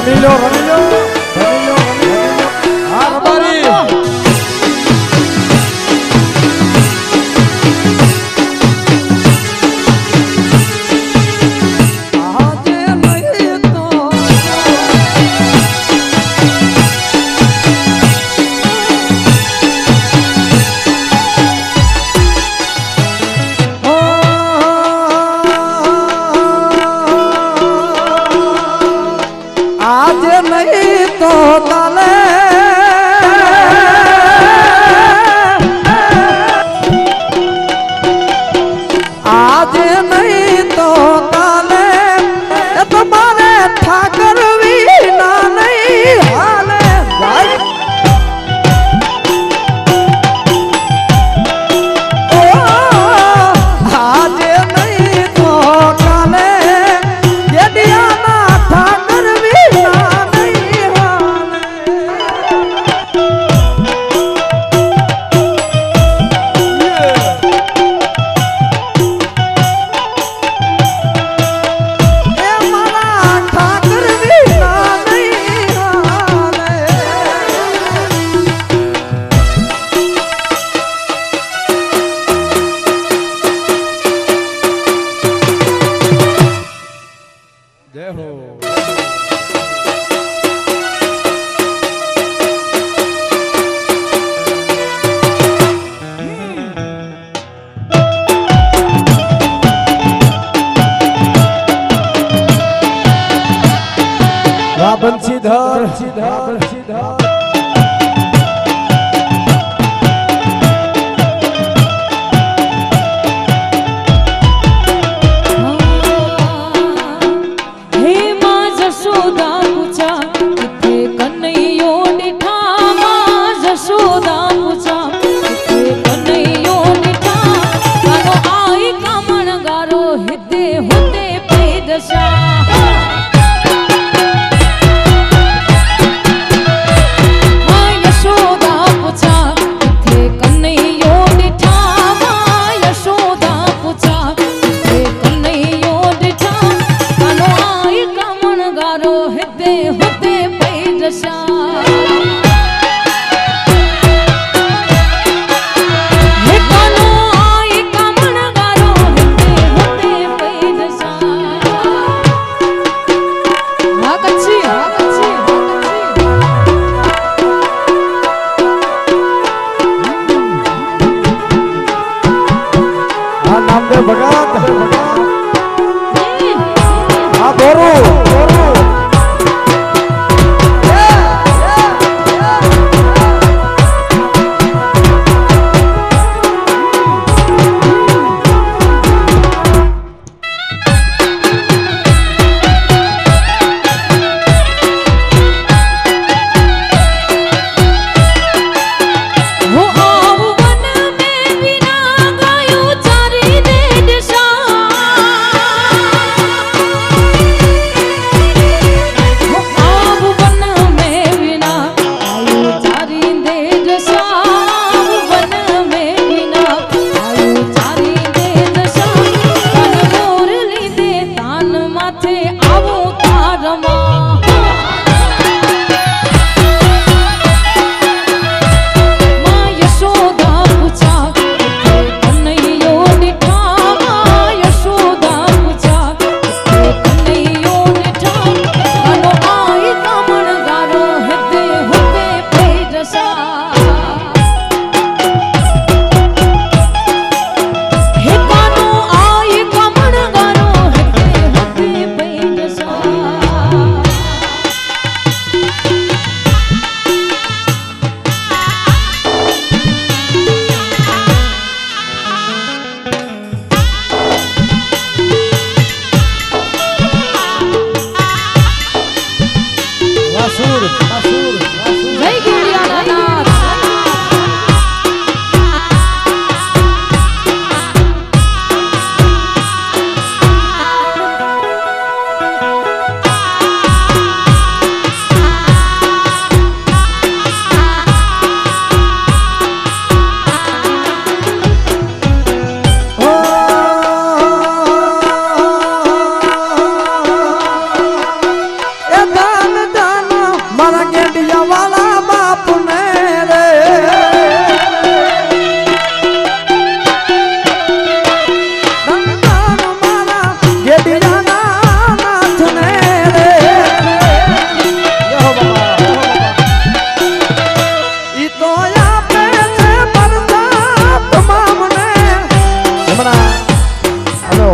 રમી લો રમી લો રમી લો હા રબારી બંસીધર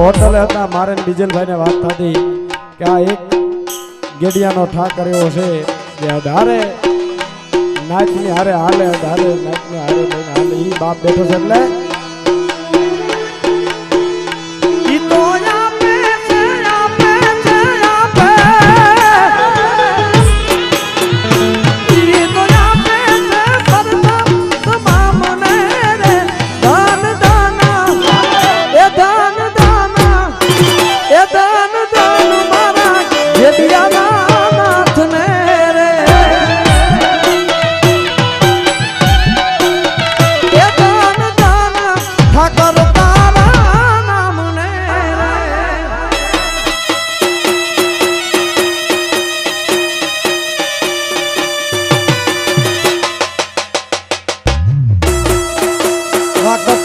હોટલે હતા મારે ડીઝલભાઈને વાત થતી કે આ એક ગેડિયાનો ઠાકર એવો છે જે અઢારે નાચની હારે હાલે અઢારે નાચની હારે લઈને હાલે ઈ બાપ બેઠો છે એટલે ઈ તો આપે છે આપે છે આપે ઈ તો આપે છે પરમ તમામને રે દાન દાના એ દાન દાના એ દાન દાન મારા ગેડિયાના નાથને રે એ દાન દાના ઠાકર તારા નામને રે વાકત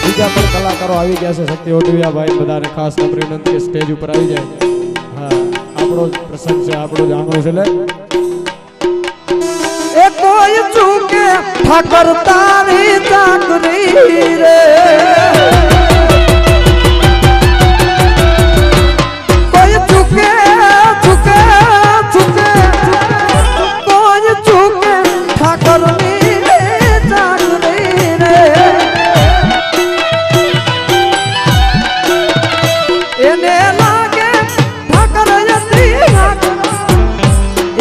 બીજા પણ કલાકારો આવી ગયા છે શક્તિ ઓઢવિયા ભાઈ બધાને ખાસ નમ્ર વિનંતી કે સ્ટેજ ઉપર આવી જાય હા આપણો જ પ્રસંગ છે આપણો જ આંગણો છે એટલે એ કોઈ ચૂકે ઠાકર તારી ચાકરી રે કોઈ ચૂકે ચૂકે ચૂકે કોઈ ચૂકે ઠાકરની ચાકરી રે એને લાગે ઠાકર યત્રી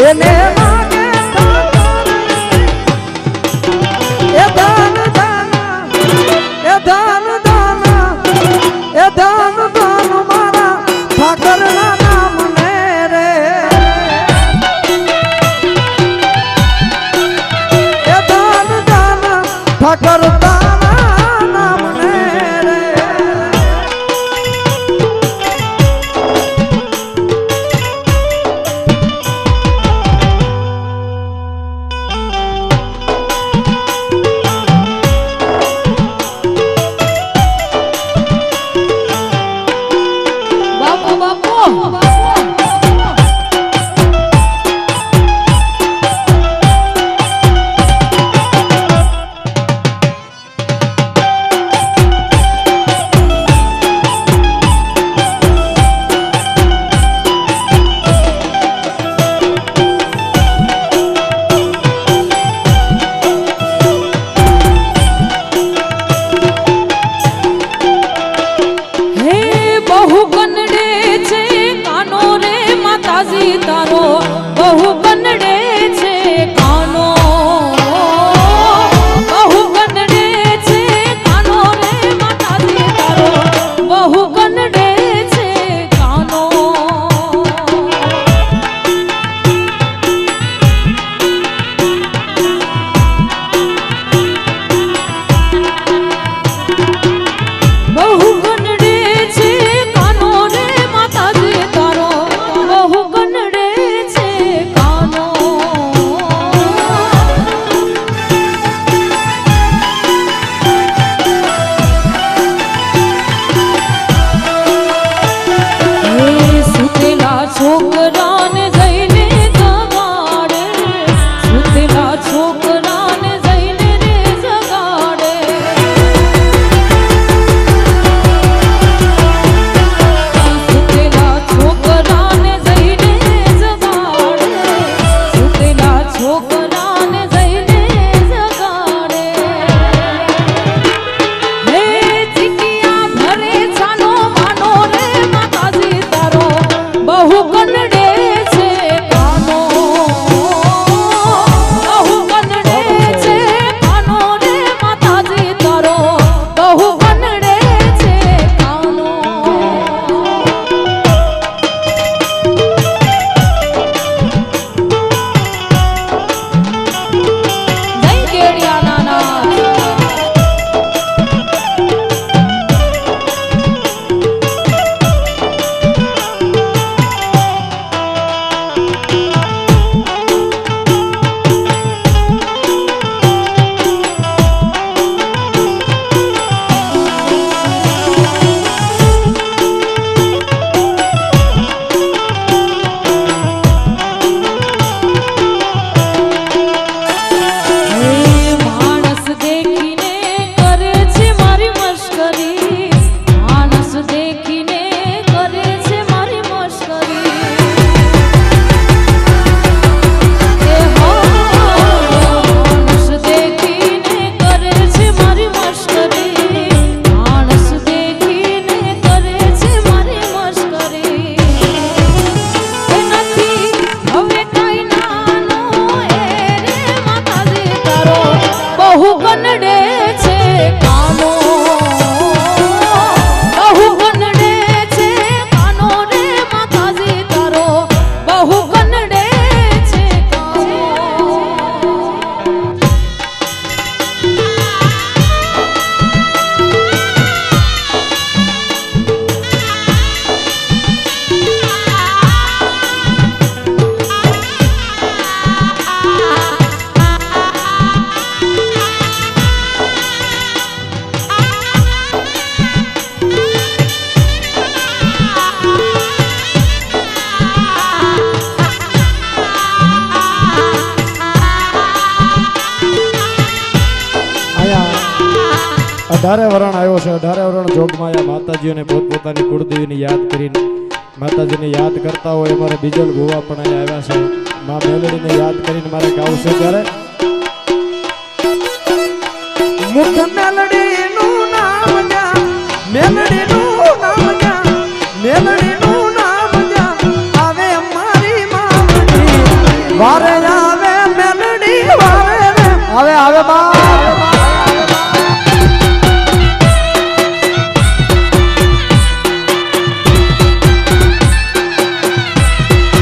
એને લાગે એ દાન દાના એ દાન દાના એ દાન દાન મારા ઠાકરના નામને રે એ દાન દાના ઠાકર તારા નામને રે 18 વરણ આવ્યો છે 18 વરણ જોગમાયા માતાજીઓને પોતપોતાની કુળદેવીને યાદ કરીને માતાજીને યાદ કરતા હોય અમારે બીજલ ભુવા પણ અહીંયા આવ્યા છે માં મેલડીને યાદ કરીને મારે ગાવું છે ત્યારે મુખ મેલડીનું નામ જા મેલડીનું નામ જા મેલડીનું નામ જા આવે મારી મામડી વારે આવે મેલડી વારે આવે બા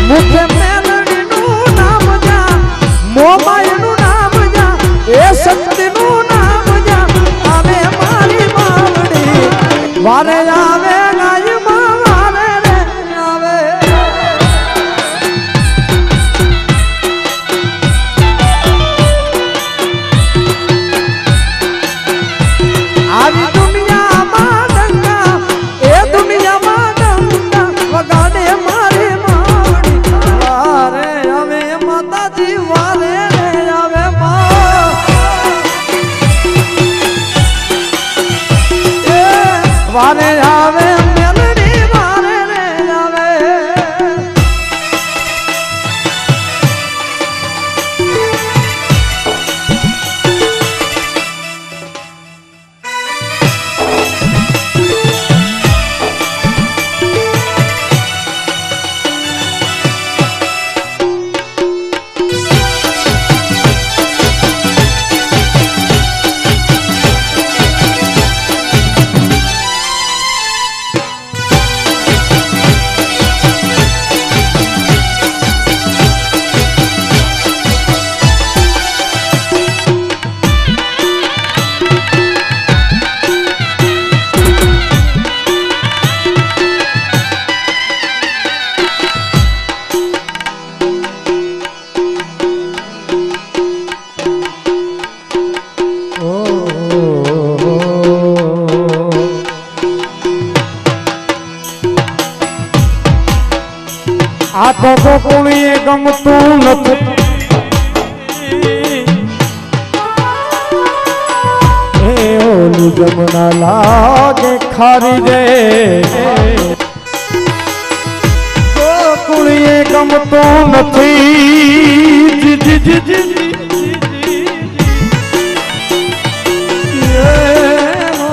મુખ મેલડીનું નામ જા મોમાયનું નામ જા એ શક્તિનું નામ જા આવે મારી મામડી વારે આવે નાયમાં વારે રે આવે આવી દુનિયામાં ડંકા એ દુનિયામાં ડંકા વગાડે મારી મામડી વારે આવે માતાજી વારે રે આવે વારે આવે મેલડી વારે રે આવે આ તો કોણીએ ગમતું નથી એ ઓલું જમના લાગે ખારી દે કોણીએ ગમતું નથી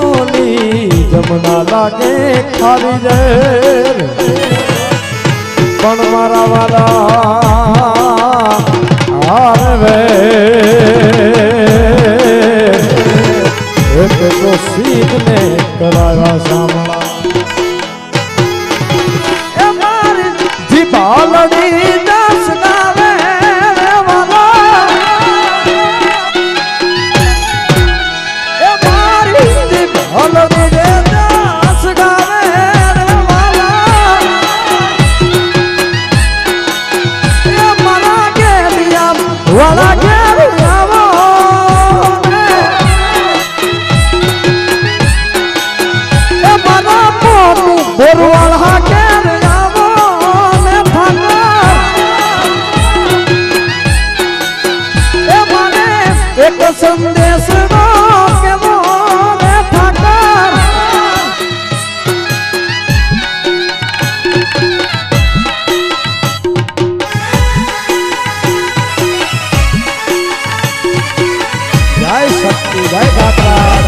ઓલી જમના લાગે ખારી દે પણ મારા વાલા આવે એક તો સીધને કરાવ્યા સામણા એ મારી જીભાલડી દસ ગાવે રે વાલા એ મારી જીભાલડી દસ ગાવે રે વાલા એ મના ગેલિયા વાલા ગેલિયા એ મના મોટું બોરવાળ હાકે સંદેશ નો કેવો રે ઠાકર જય શક્તિ જય દાતાર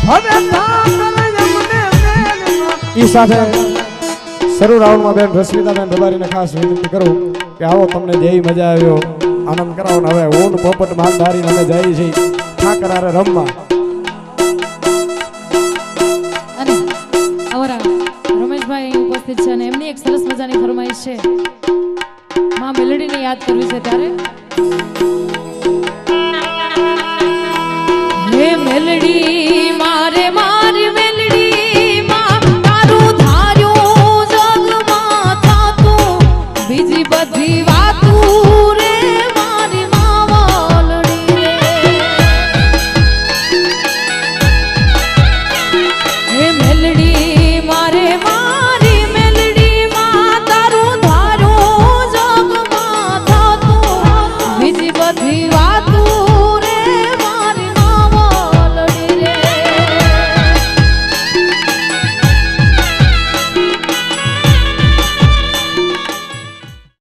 હવે ઠાકર એમને મેલમાં ઈ સાથે શરૂ રાઉન્ડમાં બેન રશ્મિતાબેન રબારીને ખાસ વિનંતી કરું કે આવો તમને જે મજા આવ્યો આનંદ કરાવો ને હવે હું ને પોપટ માલધારીને અમે જઈએ છીએ ઠાકર હારે રમવા. અને અમારા રમેશભાઈ ઉપસ્થિત છે અને એમની એક સરસ મજાની ફરમાઈશ છે માં મેલડીને યાદ કરવી છે ત્યારે હે મેલડી